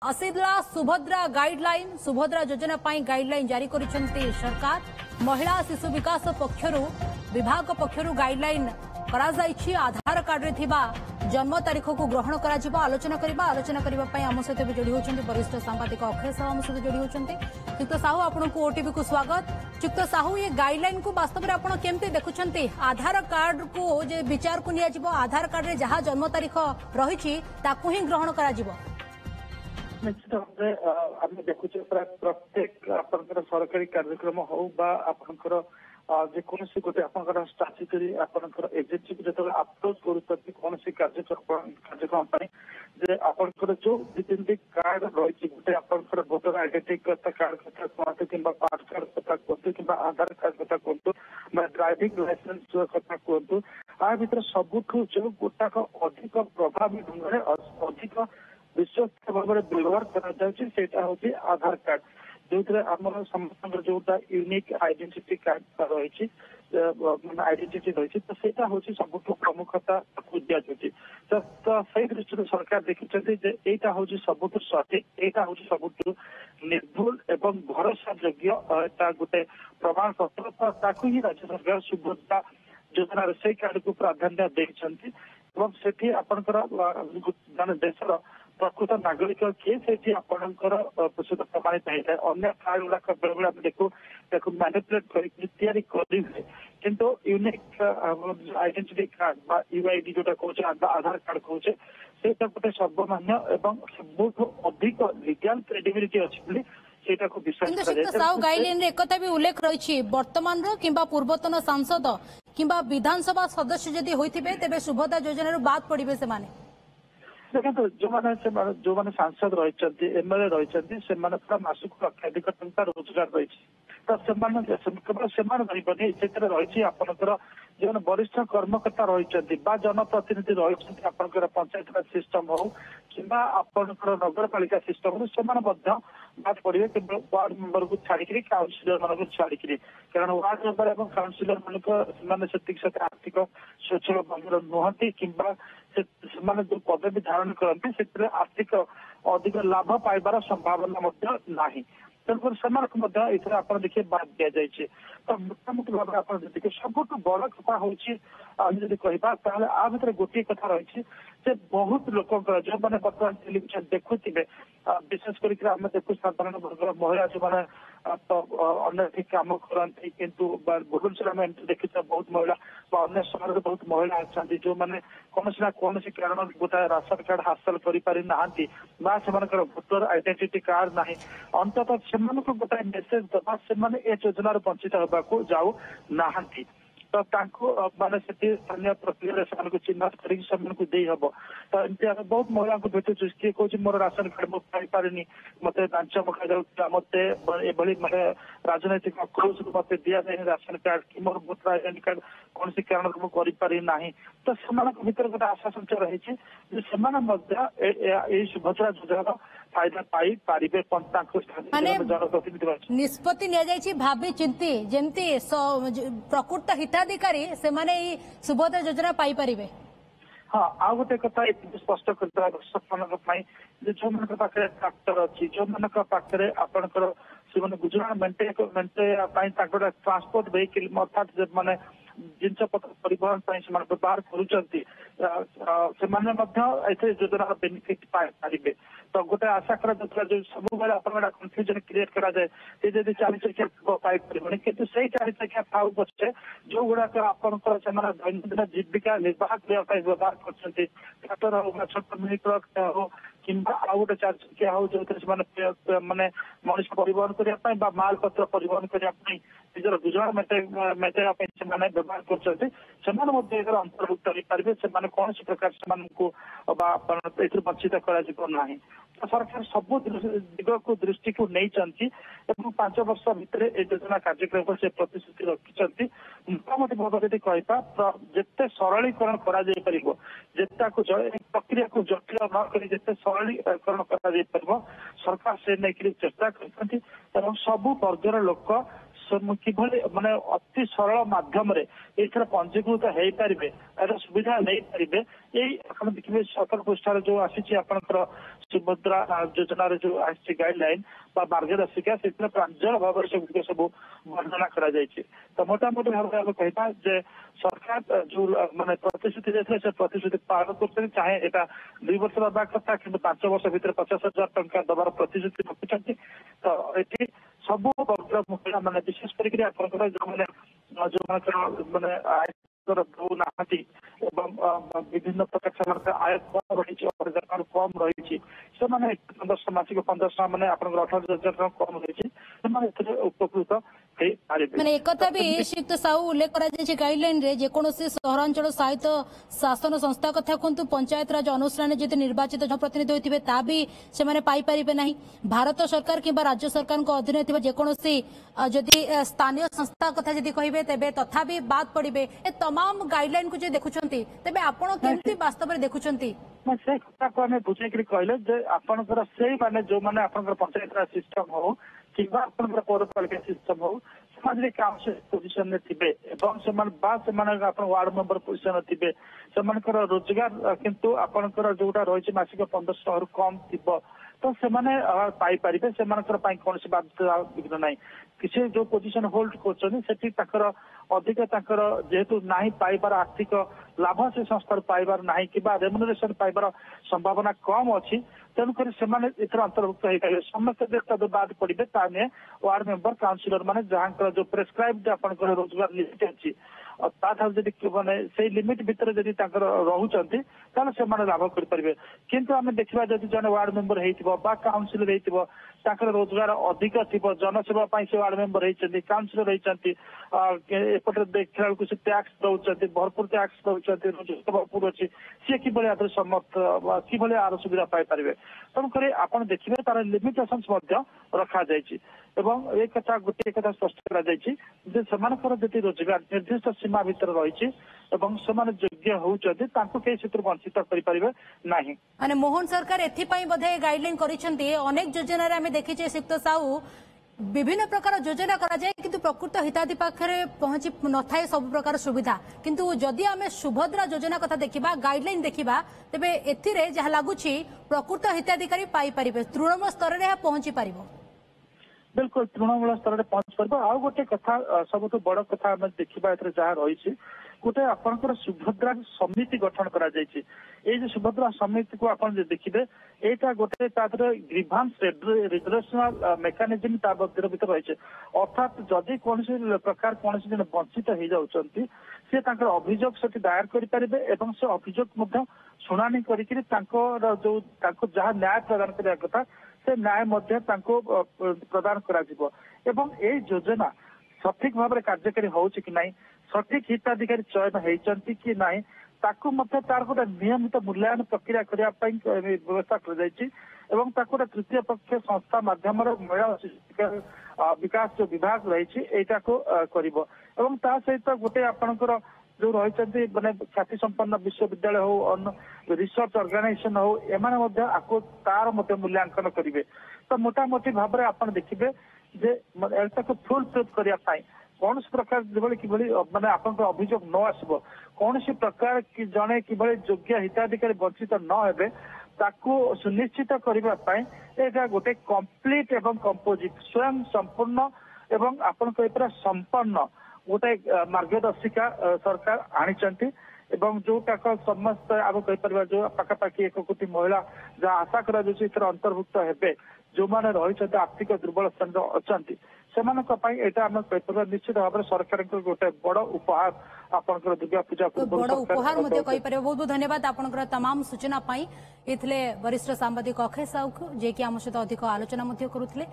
आसीला सुभद्रा गाइडलाइन सुभद्रा योजना गाइडलाइन जारी करिसेंती सरकार। महिला शिशु विकास पक्षरु विभाग पक्षरु गाइडलाइन करा जायछि। आधार कार्ड रे थिबा जन्म तारीख को ग्रहण करा जिबा। आलोचना करबा पई आम सहित भी जोड़ी होचंती वरिष्ठ सांबादिक अक्षय साहू आम सहित जोड़ी होचंती। चुक्त साहू आपन को ओटीवी को स्वागत। चुक्त साहू ये गाइडलाइन को वास्तव में आपन केमते देखुचंती? आधार कार्ड को जे विचार को निया जिबो, आधार कार्ड रे जहां जन्म तारीख रहिछि ताकू ही ग्रहण करा जिबो। निश्चित भाव में आम देखुचे प्रत्येक आपंकर सरकारी कार्यक्रम हो आपंकर जेकोसी गोटे आपंकर स्टाच्यूटरी आपंकर एजेंसी को जो अप्रोच करुँच कौन कार्यक्रम जे आपंकर जो दि तीन कार्ड रही गोटे आपंकर भोटर आइडेंटिटी कार्ड कथा कहतु कि पान कार्ड कथा कहतु कि आधार कार्ड कथा कहतु ड्राइविंग लाइसेंस कथा कहतु आ भर सबुठ जो गोटाक अधिक प्रभावी ढंग से अधिक विश्वस्त भाव में व्यवहार करा हूँ आधार कार्ड जो आम समस्त जोटा यूनिक आइडेंटिटी कार्ड रही आइडेंटिटी रही तो सेटा हूँ सब प्रमुखता दिया तो से दृष्टि सरकार देखते यहाँ हूँ सबुठ सठिक यहाँ हूँ सबुठ निर्भुल एवं भरोसा योग्य गोटे प्रमाण पत्र ही राज्य सरकार सुभद्रा योजना से कार्ड को प्राधान्य देते से आपंकर देशर प्रकृत नागरिक किए से आपंकर प्रस्तुत प्रमाणित होता है। अन्य कार्ड गुड़ाक बेले बेले देखो मैनिपुलेट करें किंतु यूनिक आइडेंटिटी कार्ड यूआईडी जोटा कहे आधार कार्ड कहे से गोटे सर्वमान्य एवं बहुत अधिक लीगल क्रेडिबिलिटी अच्छी गाइडलाइन एक भी उल्लेख रही वर्तमान किंबा पूर्वतन सांसद किंबा विधानसभा सदस्य जदि होइथिबे तेबे सुभद्रा योजना बाद पड़े से माने देखो जो मैंने सांसद रही एमएलए रही से मासक लक्षाधिक टंका रोजगार रही तो केवल से रही आपंकर जो वरिष्ठ कर्मकर्ता रही जनप्रतिनिधि रही आपंकर पंचायत राज सिस्टम हो कि आपंकर नगरपालिका सिस्टम हो से बात पड़े केवल वार्ड मेंबर को छाड़ी काउंसिलर मान को छाड़ी कारण वार्ड मेंबर और काउंसिलर मान से आर्थिक स्वच्छल भाव नुहति कि जो पदवी धारण करते से आर्थिक अधिक लाभ पाइबार संभावना नहीं तेणुकर से आप देखिए बाद दि जाए तो मोटामोटी भाव आप देखिए सबुठ बड़ कथा हूँ कहता आ भर गोटे कथा रही बहुत लोक जो मैंने बर्तमान टेलीविजन देखुवे विशेष करके देखु साधारण वर्ग महिला जो मैंने तो अन्य कम करती किंतु भुवनेश्वर आम देखी बहुत महिला अन्य सहर में बहुत महिला अच्छा जो मैंने कौन ना कौन कारण गोटे राशन कार्ड हासिल कर भोटर आइडेंटिटी कार्ड ना अंततः से गोटे मेसेज दबा से योजना वंचित होगा जाऊ ना तो माने स्थानीय प्रक्रिया से चिन्हट करम तो एमती आम बहुत महिला को भेटुँ किए कौन मोर राशन कार्ड मुझे पारे मत लांच मखा जा मत माने राजनैतिक अक्रोश मत दि जाए राशन कार्ड कि मोर भोटर आइडेंटी कार्ड कौन कारण मुझे ना तो से भर गोटे आशा संचय रही सुभद्रा योजना फायदा पाई पारे जनप्रतिनिधि निष्पत्ति भावी चिंती जमती प्रकृत हिताधिकारी से सुभद्रा योजना पाई पारे। हाँ आ गोटे कथा स्पष्ट कर दर्शक मान जो मान पाखे ट्राक्टर अच्छी जो मान पाखे आपंकर से गुजरात मेन्टेन ट्रांसपोर्ट वेहिकल अर्थात माने जिनस पत्र परिवहन व्यवहार करुँच योजना बेनिफिट पाइबे तो गोटे आशा करा जो सब कन्फ्यूजन क्रिएट करा जाए जब 4 चकिया पाइपर कि से 4 चकिया थाऊ पछे जो गुड़ाक आपंकर दैनंदिन जीविका निर्वाह करने व्यवहार कर छोट मिनी ट्रक हो कि आउ गोटे 4 चकिया हो जो माने मनुष्य परिवहन करने माल पत्र परिवहन करने निजर गुजरात मेटेरा व्यवहार कर अंतर्भुक्त हो पारे से कौन प्रकार से वंचित कर सरकार सब दिग को दृष्टि को नहीं 5 वर्ष भितर योजना कार्यक्रम को से प्रतिश्रुति रखिंट मोटामोटी भाव में कहता जिते सरलीकरण करता प्रक्रिया को जटिल नक जिते सरलीकरण कर सरकार से नहीं चेष्टा कर सबु वर्गर लोक किभଳି माने अति सरल माध्यम एथर पंजीकृत हो पारे यार सुविधा नहीं पारे यही देखिए 17 पृष्ठार जो आसी आपंकर सुभद्रा योजना जो आसी गाइडलाइन मार्गदर्शिका से प्रांजल भाव से सब वर्णना करा तो मोटामोटी भाव में कहता जे सरकार जो माने प्रतिश्रुति देते से प्रतिश्रुति पालन कर चाहे यहाँ 2 वर्ष दबा कथा कि 5 वर्ष भर 50,000 टंका दबार प्रतिश्रुति रखुंट तो ये सब वर्ग महिला मैंने विशेष करके जो माने विभिन्न प्रकार आय कम रही कम रही मासिक 1500 मैंने 18,000 कम रही उपकृत मैंने एक भी श्रीयुक्त साहू उल्लेख कर गाइडलाइन रे जेकोसी सहरांचल साहित्य शासन संस्था कथा कहतु पंचायत राज अनुष्ठान जदि निर्वाचित जनप्रतिनिधि होते ता भी से पाइपर ना भारत सरकार कि राज्य सरकार अधीन थी जेकोसी जदि स्थानीय संस्था कथा जदि कहे तेरे तथा भी बाद पड़े तमाम गाइडलाइन को देखुं तेरे आपण केमती वास्तव में देखुं से कथा को आम बुझे कहले आपंकर से माने जो माने आपंकर पंचायत राज सिस्टम हो कि पौरपालिका सिस्टम हो समाज काउंसिल पोजिशन में थे वार्ड मेंबर पोजिशन थे रोजगार किंतु आपंकर जोटा रही मासिक 1500 कम थी तो से पाइपर से कौन बाध्यता विघ्न ना किसी जो पोजिशन होल्ड कर अधिक जेहेतु ना पाइबार आर्थिक लाभ से संस्था पाइबार ना कि रेमुनरेशन पाइबार संभावना कम अच्छी तेणुक अंतर्भुक्त हो पारे समस्त बाद पड़े ताने वार्ड मेंबर काउंसिलर माने जहाँ जो प्रेस्क्राइब्ड आपंकर रोजगार लिमिट अच्छी माने से लिमिट भितर जदि रोचंती से लाभ करें किंतु आम देखा जदि जन वार्ड मेंबर हो काउंसिलर हो रोजगार अधिक थी जनसेवा से वार्ड मेंबर होती काउंसिलर होती एपटे देखा बेलू से टैक्स दौरान भरपूर टैक्स दौरान रोजगार भरपूर अच्छी सी कि समर्थ कि आर सुविधा पाइपर तेणुक आप देखिए तार लिमिटेशन रखा एक कथा गोटे कथा स्पष्ट कर रोजगार निर्दिष्ट सीमा भितर रही योग्य होती वंचित करें मोहन सरकार एथपाई गाइडलाइन अनेक योजना आम देखीचे श्रीयुक्त साहू विभिन्न प्रकार योजना करा जाए किंतु प्रकृत हिताधी पाखे पहुंची न थाए सब प्रकार सुविधा किंतु जदि आम सुभद्रा योजना कथा देखा गाइडलाइन देखा तेबे एथिरे जहाँ लगुच प्रकृत हिताधिकारी पाइपर तृणमूल स्तर में पहुंची पार बिल्कुल तृणमूल स्तर में पहुंच पार आउ गोटे कथा सब बड़ कथा देखा जहाँ रही गोटे आपंकर सुभद्रा समिति गठन करा जो सुभद्रा समिति को आप देखिए यहाँ गोटे ग्रीभांस रिजर्वेशनल मेकानिजम भर रही अर्थात जदि कौन प्रकार कौन जन वंचित हो जाती सी अभियोग से दायर करें से अभियोग शुणाणी कर जो जहाँ न्याय प्रदान करने कथा से न्याय प्रदान कर योजना सठिक भाव में कार्यकारी हो सठिक हिताधिकारी चयन होती कि ना तार गोटे नियमित मूल्यांकन प्रक्रिया करने व्यवस्था कर तृतीय पक्ष संस्था माध्यम महिला विकास जो विभाग रही सहित गोटे आपंकर जो रही माने ख्याति संपन्न विश्वविद्यालय हो रिसर्च ऑर्गेनाइजेशन हो एम तार मूल्यांकन करेंगे तो मोटामोटी भाव में आप देखिए फुल प्रूफ करने कौन प्रकार कि माने आप अभियोग न आसब कौन प्रकार जड़े कि योग्य हिताधिकारी वंचित न हे सुनिश्चित करने गोटे कंप्लीट एवं कंपोजिट स्वयं संपूर्ण एवं आपन संपन्न गोटे मार्गदर्शिका सरकार आनी जोटा समस्त आम कहीपर जो पाखापाखि 1 कोटी महिला जहाँ आशा कर अंतर्भुक्त हे जो मैंने रही आर्थिक दुर्बल स्थान अच्छा निश्चित भाव में सरकार गोटे बड़ उपहार आपंकर दुर्गा पूजा बड़ उपहार बहुत बहुत धन्यवाद आपंकर तमाम सूचना ये वरिष्ठ सांबादिक अक्षय साहू जे कि आम सहित अधिक आलोचना करुले।